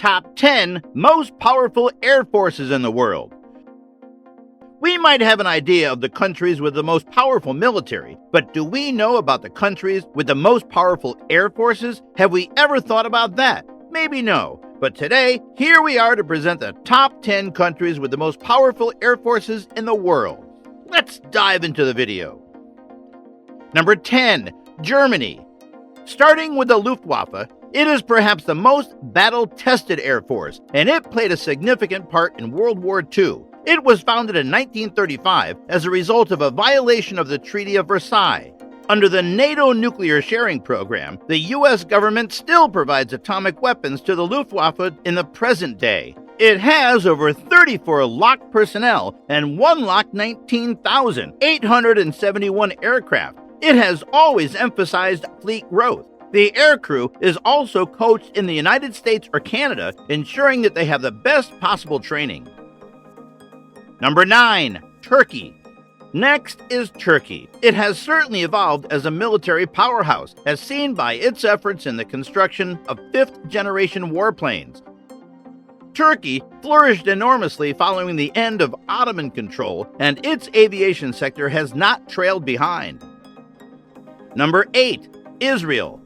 top 10 most powerful air forces in the world. We might have an idea of the countries with the most powerful military, but do we know about the countries with the most powerful air forces? Have we ever thought about that? Maybe no. But today, here we are to present the top 10 countries with the most powerful air forces in the world. Let's dive into the video. Number 10, Germany. Starting with the Luftwaffe, it is perhaps the most battle-tested air force, and it played a significant part in World War II. It was founded in 1935 as a result of a violation of the Treaty of Versailles. Under the NATO nuclear sharing program, the U.S. government still provides atomic weapons to the Luftwaffe in the present day. It has over 34 locked personnel and one locked 19,871 aircraft. It has always emphasized fleet growth. The aircrew is also coached in the United States or Canada, ensuring that they have the best possible training. Number 9, Turkey. Next is Turkey. It has certainly evolved as a military powerhouse, as seen by its efforts in the construction of fifth-generation warplanes. Turkey flourished enormously following the end of Ottoman control, and its aviation sector has not trailed behind. Number 8, Israel.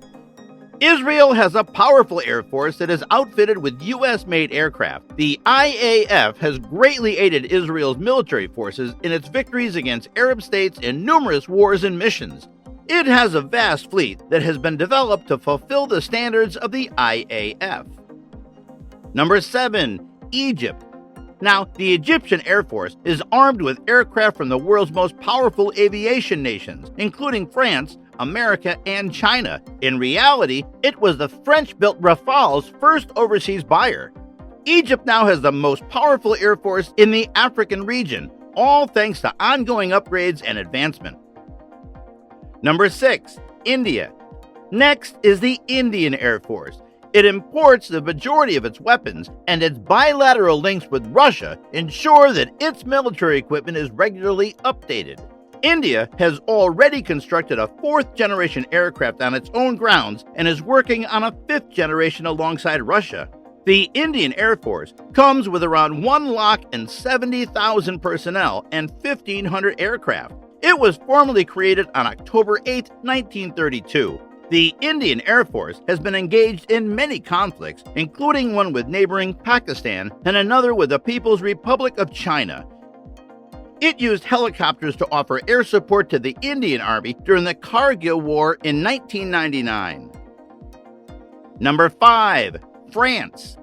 Israel has a powerful air force that is outfitted with U.S.-made aircraft. The IAF has greatly aided Israel's military forces in its victories against Arab states in numerous wars and missions. It has a vast fleet that has been developed to fulfill the standards of the IAF. Number 7, Egypt. Now, the Egyptian Air Force is armed with aircraft from the world's most powerful aviation nations, including France, America, and China. In reality, it was the French-built Rafale's first overseas buyer. Egypt now has the most powerful air force in the African region, all thanks to ongoing upgrades and advancement. Number 6, India. Next is the Indian Air Force. It imports the majority of its weapons, and its bilateral links with Russia ensure that its military equipment is regularly updated. India has already constructed a fourth-generation aircraft on its own grounds and is working on a fifth generation alongside Russia. The Indian Air Force comes with around 1 lock and 70,000 personnel and 1,500 aircraft. It was formally created on October 8, 1932. The Indian Air Force has been engaged in many conflicts, including one with neighboring Pakistan and another with the People's Republic of China. It used helicopters to offer air support to the Indian Army during the Kargil War in 1999. Number 5, France.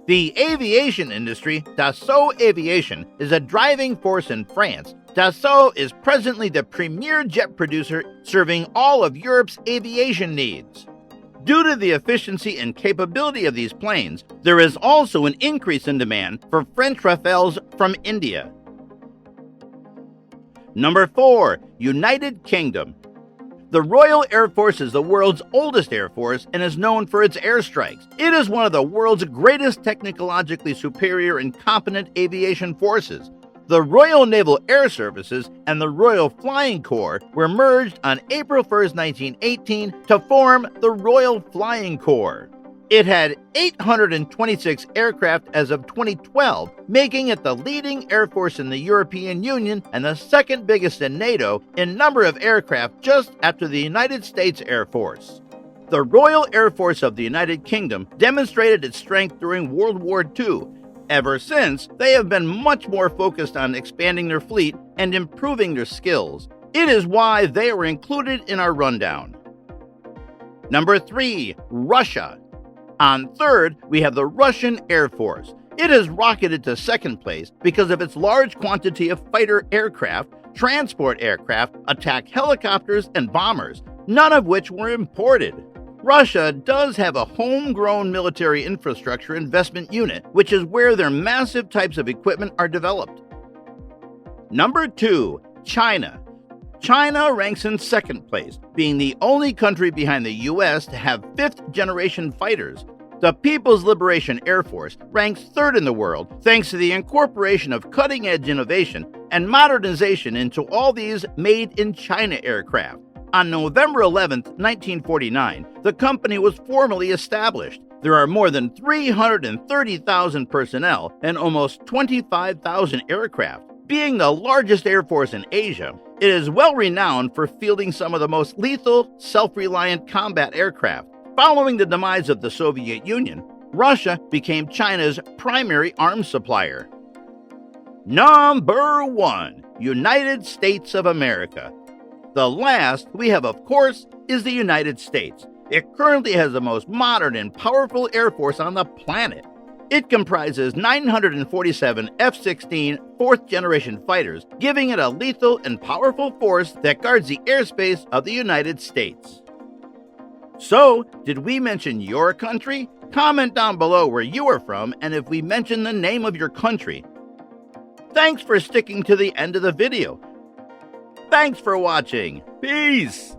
The aviation industry, Dassault Aviation, is a driving force in France. Dassault is presently the premier jet producer serving all of Europe's aviation needs. Due to the efficiency and capability of these planes, there is also an increase in demand for French Rafales from India. Number 4, United Kingdom. The Royal Air Force is the world's oldest air force and is known for its airstrikes. It is one of the world's greatest technologically superior and competent aviation forces. The Royal Naval Air Services and the Royal Flying Corps were merged on April 1, 1918 to form the Royal Flying Corps. It had 826 aircraft as of 2012, making it the leading air force in the European Union and the second biggest in NATO in number of aircraft, just after the United States Air Force. The Royal Air Force of the United Kingdom demonstrated its strength during World War II. Ever since, they have been much more focused on expanding their fleet and improving their skills. It is why they were included in our rundown. Number 3, Russia. On third, we have the Russian Air Force. It has rocketed to second place because of its large quantity of fighter aircraft, transport aircraft, attack helicopters, and bombers, none of which were imported. Russia does have a homegrown military infrastructure investment unit, which is where their massive types of equipment are developed. Number 2, China. China ranks in second place, being the only country behind the U.S. to have fifth-generation fighters. The People's Liberation Air Force ranks third in the world thanks to the incorporation of cutting-edge innovation and modernization into all these made-in-China aircraft. On November 11, 1949, the company was formally established. There are more than 330,000 personnel and almost 25,000 aircraft. Being the largest air force in Asia, it is well renowned for fielding some of the most lethal, self-reliant combat aircraft. Following the demise of the Soviet Union, Russia became China's primary arms supplier. Number 1. United States of America. The last we have, of course, is the United States. It currently has the most modern and powerful air force on the planet. It comprises 947 F-16 fourth-generation fighters, giving it a lethal and powerful force that guards the airspace of the United States. So, did we mention your country? Comment down below where you are from and if we mention the name of your country. Thanks for sticking to the end of the video. Thanks for watching. Peace!